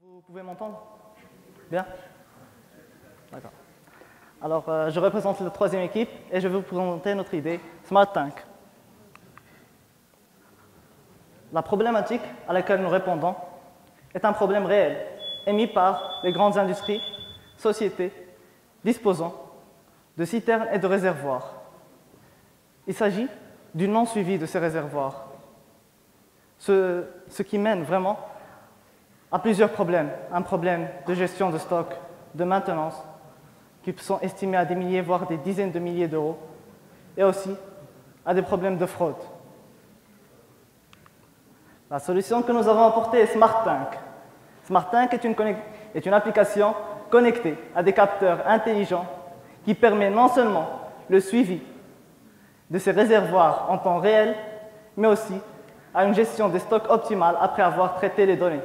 Vous pouvez m'entendre? Bien? D'accord. Alors, je représente la troisième équipe et je vais vous présenter notre idée Smart Tank. La problématique à laquelle nous répondons est un problème réel, émis par les grandes industries, sociétés, disposant de citernes et de réservoirs. Il s'agit du non-suivi de ces réservoirs, ce qui mène vraiment à plusieurs problèmes. Un problème de gestion de stock, de maintenance, qui sont estimés à des milliers, voire des dizaines de milliers d'euros, et aussi à des problèmes de fraude. La solution que nous avons apportée est Smart Tank. Smart Tank est une application connectée à des capteurs intelligents qui permet non seulement le suivi de ces réservoirs en temps réel, mais aussi à une gestion des stocks optimale après avoir traité les données.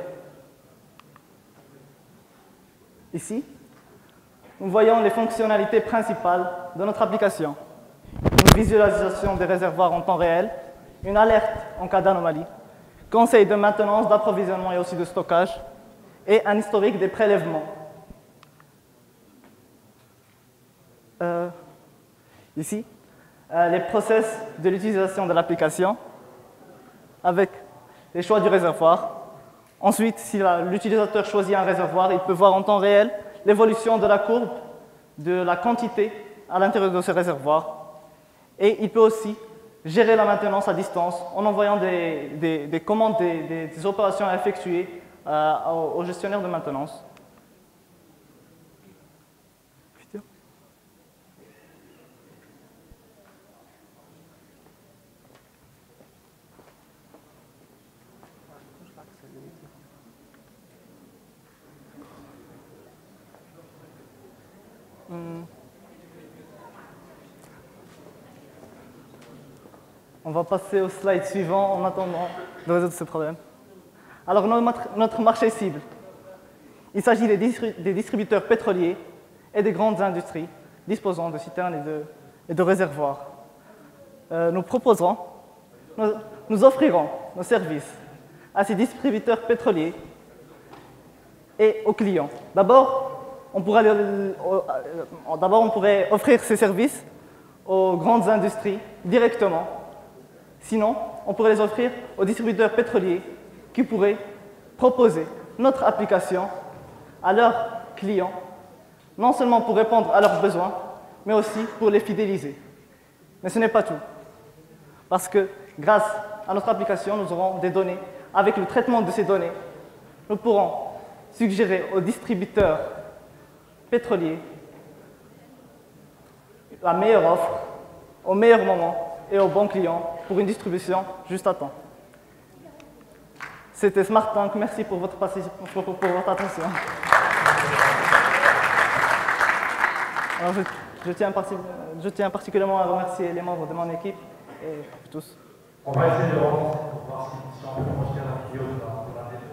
Ici, nous voyons les fonctionnalités principales de notre application. Une visualisation des réservoirs en temps réel, une alerte en cas d'anomalie, conseil de maintenance, d'approvisionnement et aussi de stockage, et un historique des prélèvements. Ici, les process de l'utilisation de l'application avec les choix du réservoir. Ensuite, si l'utilisateur choisit un réservoir, il peut voir en temps réel l'évolution de la courbe de la quantité à l'intérieur de ce réservoir. Et il peut aussi gérer la maintenance à distance en envoyant des commandes, des opérations à effectuer au gestionnaire de maintenance. On va passer au slide suivant en attendant de résoudre ce problème. Alors, notre marché cible, il s'agit des distributeurs pétroliers et des grandes industries disposant de citernes et de réservoirs. Nous offrirons nos services à ces distributeurs pétroliers et aux clients. D'abord, on pourrait offrir ces services aux grandes industries directement. Sinon, on pourrait les offrir aux distributeurs pétroliers qui pourraient proposer notre application à leurs clients, non seulement pour répondre à leurs besoins, mais aussi pour les fidéliser. Mais ce n'est pas tout. Parce que grâce à notre application, nous aurons des données. Avec le traitement de ces données, nous pourrons suggérer aux distributeurs pétroliers la meilleure offre, au meilleur moment et au bon client pour une distribution juste à temps. C'était Smart Tank. Merci pour votre attention. Alors, je tiens particulièrement à remercier les membres de mon équipe et tous. On va essayer de relancer pour voir si on peut projeter la vidéo de la démo.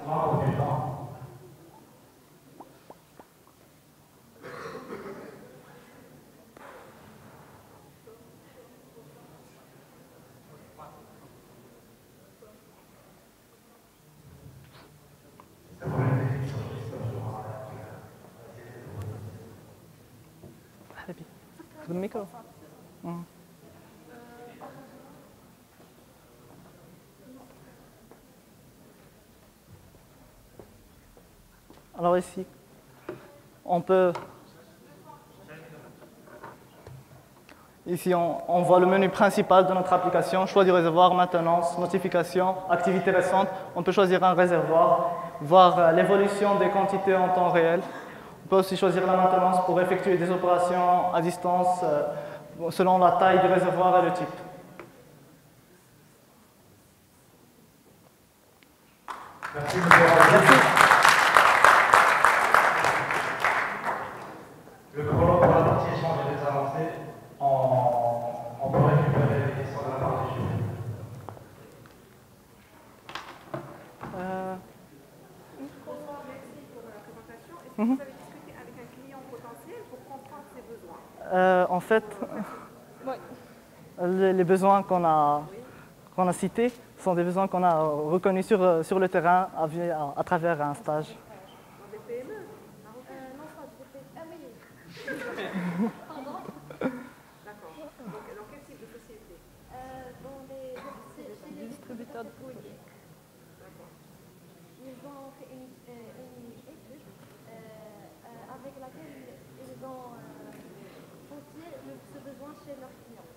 On va avoir du temps. Le micro. Alors ici, on voit le menu principal de notre application, choix du réservoir, maintenance, notification, activité récente. On peut choisir un réservoir, voir l'évolution des quantités en temps réel. On peut aussi choisir la maintenance pour effectuer des opérations à distance selon la taille du réservoir et le type. Merci. Le chrono pour la partie échange et les avancées, on peut récupérer les questions de la part du jury. Merci pour la présentation. Est-ce que vous avez discuté avec un client potentiel pour comprendre ses besoins? En fait, les besoins qu'on a cités Ce sont des besoins qu'on a reconnus sur le terrain à travers un stage. Dans des PME? Non, pas des PME. Ah oui. Pardon? D'accord. Donc, dans quel type de société? Chez les distributeurs de produits. Ils ont fait une étude avec laquelle ils ont senti ce besoin chez leurs clients.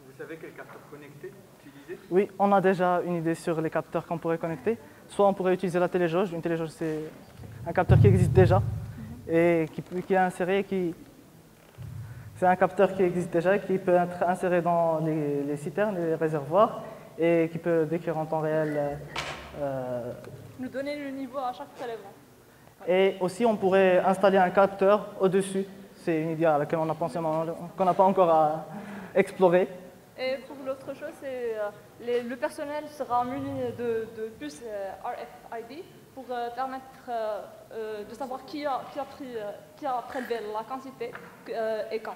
Vous savez quel capteur connecté utiliser? Oui, on a déjà une idée sur les capteurs qu'on pourrait connecter. Soit on pourrait utiliser la téléjauge. Une téléjauge, c'est un capteur qui existe déjà et qui est inséré, c'est un capteur qui existe déjà et qui peut être inséré dans les citernes, les réservoirs et qui peut décrire en temps réel. Nous donner le niveau à chaque prélèvement. Et aussi, on pourrait installer un capteur au-dessus. C'est une idée à laquelle on a pensé, qu'on n'a pas encore exploré. Et pour l'autre chose, c'est le personnel sera muni de puces RFID pour permettre de savoir qui a prélevé la quantité et quand.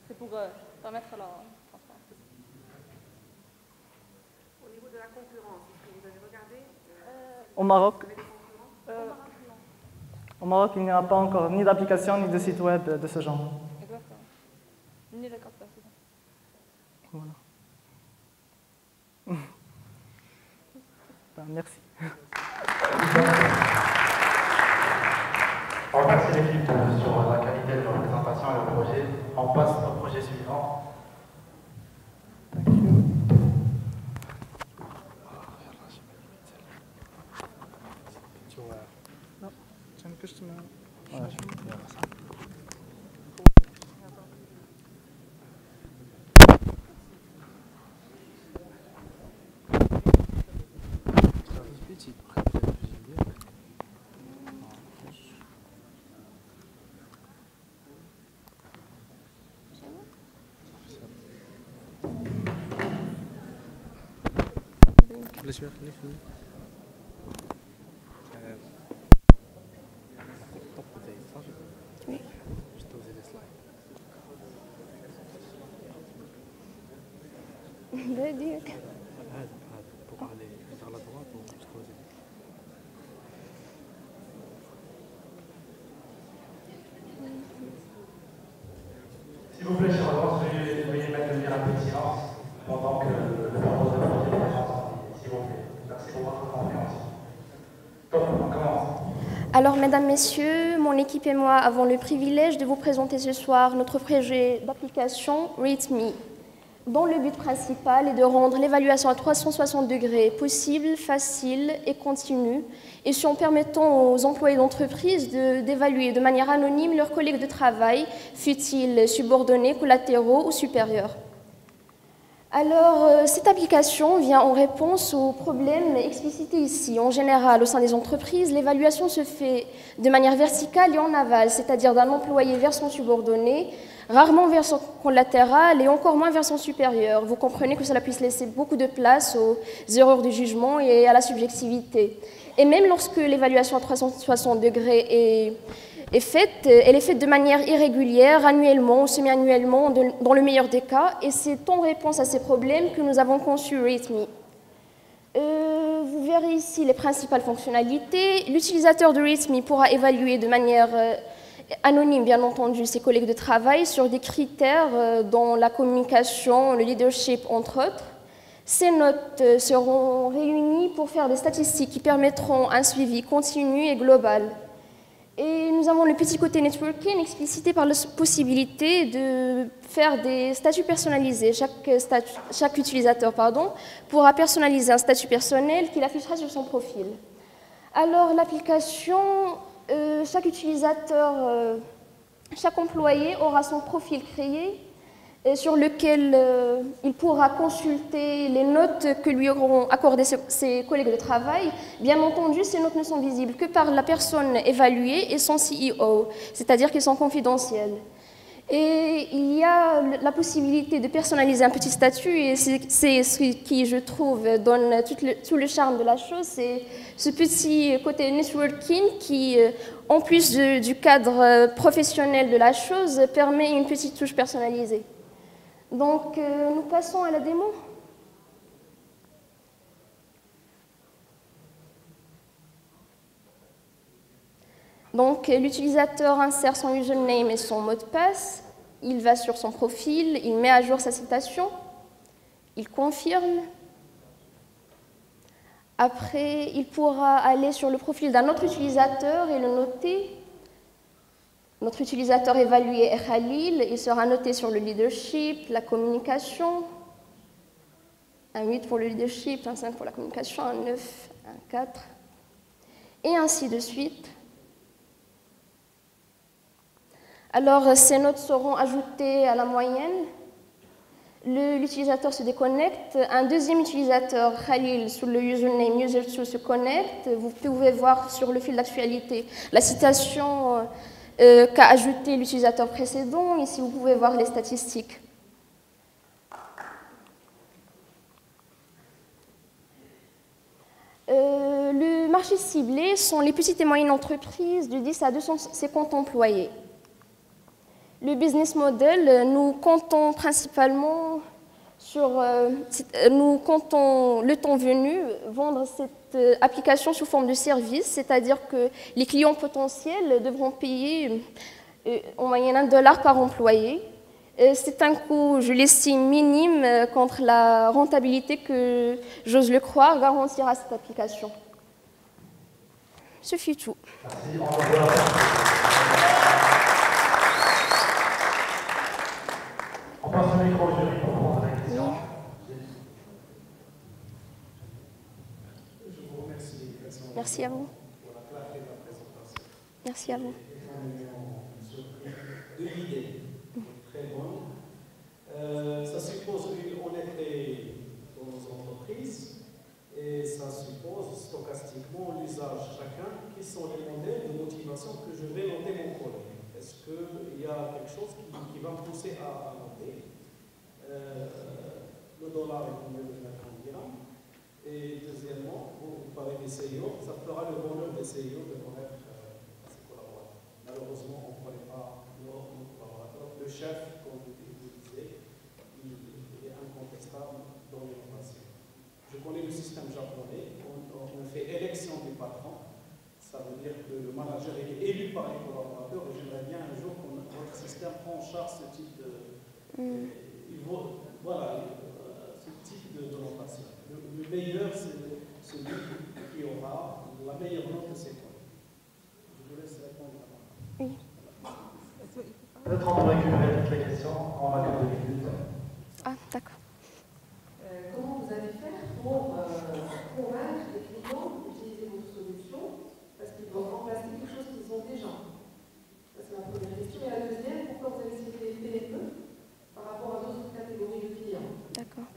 C'est pour permettre la transparence. Au niveau de la concurrence, est-ce que vous avez regardé Au Maroc, des concurrents? au Maroc, il n'y a pas encore ni d'application ni de site web de ce genre. Exactement. Ni les capteurs, c'est ça. Voilà. Merci. On remercie l'équipe sur la qualité de la présentation et le projet. On passe au projet suivant. S'il vous plaît, chers collègues, veuillez maintenir un peu de silence pendant que le proposeur projet est présent. S'il vous plaît. Merci pour votre compréhension. Donc, on commence. Alors, mesdames, messieurs, mon équipe et moi avons le privilège de vous présenter ce soir notre projet d'application RateMe, dont le but principal est de rendre l'évaluation à 360 degrés possible, facile et continue, et en permettant aux employés d'entreprise d'évaluer de manière anonyme leurs collègues de travail, fût-ils subordonnés, collatéraux ou supérieurs. Alors, cette application vient en réponse aux problèmes explicités ici. En général, au sein des entreprises, l'évaluation se fait de manière verticale et en aval, c'est-à-dire d'un employé vers son subordonné, rarement vers son collatéral et encore moins vers son supérieur. Vous comprenez que cela puisse laisser beaucoup de place aux erreurs de jugement et à la subjectivité. Et même lorsque l'évaluation à 360 degrés est faite, elle est faite de manière irrégulière, annuellement ou semi-annuellement, dans le meilleur des cas, et c'est en réponse à ces problèmes que nous avons conçu RateMe. Vous verrez ici les principales fonctionnalités. L'utilisateur de RateMe pourra évaluer de manière anonyme, bien entendu, ses collègues de travail sur des critères dont la communication, le leadership, entre autres. Ces notes seront réunies pour faire des statistiques qui permettront un suivi continu et global. Et nous avons le petit côté networking explicité par la possibilité de faire des statuts personnalisés. Chaque utilisateur pourra personnaliser un statut personnel qu'il affichera sur son profil. Alors l'application, chaque utilisateur, chaque employé aura son profil créé sur lequel il pourra consulter les notes que lui auront accordées ses collègues de travail. Bien entendu, ces notes ne sont visibles que par la personne évaluée et son CEO, c'est-à-dire qu'elles sont confidentielles. Et il y a la possibilité de personnaliser un petit statut, et c'est ce qui, je trouve, donne tout le charme de la chose, c'est ce petit côté networking qui, en plus du cadre professionnel de la chose, permet une petite touche personnalisée. Donc, nous passons à la démo. Donc, l'utilisateur insère son username et son mot de passe. Il va sur son profil, il met à jour sa citation, il confirme. Après, il pourra aller sur le profil d'un autre utilisateur et le noter. Notre utilisateur évalué est Khalil, il sera noté sur le leadership, la communication. Un 8 pour le leadership, un 5 pour la communication, un 9, un 4, et ainsi de suite. Alors, ces notes seront ajoutées à la moyenne. L'utilisateur se déconnecte. Un deuxième utilisateur, Khalil, sous le username user2 se connecte. Vous pouvez voir sur le fil d'actualité la citation qu'a ajoutée l'utilisateur précédent. Ici, vous pouvez voir les statistiques. Le marché ciblé sont les petites et moyennes entreprises de 10 à 250 employés. Le business model, nous comptons principalement sur nous comptons le temps venu vendre cette application sous forme de service, c'est-à-dire que les clients potentiels devront payer en moyenne $1 par employé. C'est un coût, je l'estime, minime contre la rentabilité que, j'ose le croire, garantira cette application. Ce fut tout. Merci. On passe le micro au jury pour prendre la question. Je vous remercie. Merci à vous. Pour la clarté de la présentation. Merci à vous. De l'idée, très bonne. Ça suppose une honnêteté dans nos entreprises et ça suppose stochastiquement l'usage chacun. Qui sont les modèles de motivation que je vais noter mon collègue? Est-ce qu'il y a quelque chose qui va me pousser à noter? Le dollar est combien de mettre en dirham? Et deuxièmement, vous parlez des CIO, ça fera le bonheur des CIO de connaître ses collaborateurs. Malheureusement, on ne connaît pas nos collaborateurs. Le chef, comme vous disiez, il est incontestable dans l'innovation. Je connais le système japonais, on fait élection du patron. Ça veut dire que le manager est élu par les collaborateurs et j'aimerais bien un jour que votre système prend en charge ce type de... Voilà, ce type de notation. Le meilleur, c'est celui qui aura la meilleure note de ses collègues. Je vous laisse répondre à moi. Oui. Peut-être on peut récupérer toutes les questions en matière de minutes. Ah, d'accord. Comment vous allez faire pour convaincre les clients d'utiliser votre solution parce qu'ils doivent remplacer quelque chose qu'ils ont déjà? Ça, c'est la première question. Et la deuxième, pourquoi vous avez cité les PME par rapport à d'autres catégories de clients? D'accord.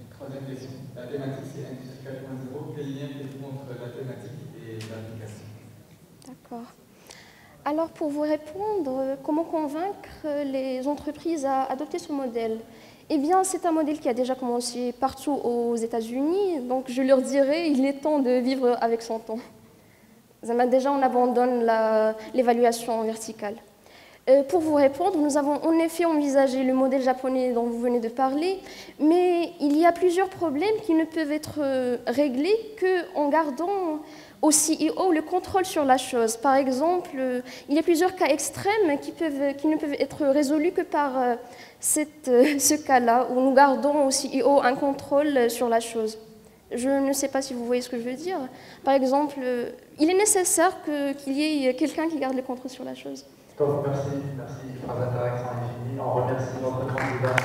Troisième question. La thématique, c'est Industrie 4.0. Quel lien faites-vous entre la thématique et l'application? D'accord. Alors, pour vous répondre, comment convaincre les entreprises à adopter ce modèle? Eh bien, c'est un modèle qui a déjà commencé partout aux États-Unis, donc je leur dirais il est temps de vivre avec son temps. Déjà, on abandonne l'évaluation verticale. Pour vous répondre, nous avons en effet envisagé le modèle japonais dont vous venez de parler, mais il y a plusieurs problèmes qui ne peuvent être réglés qu'en gardant au CEO le contrôle sur la chose. Par exemple, il y a plusieurs cas extrêmes qui ne peuvent être résolus que par ce cas-là, où nous gardons au CEO un contrôle sur la chose. Je ne sais pas si vous voyez ce que je veux dire. Par exemple, il est nécessaire qu'il y ait quelqu'un qui garde le contrôle sur la chose. Merci, phrase intéressante et finie. On remercie notre candidat.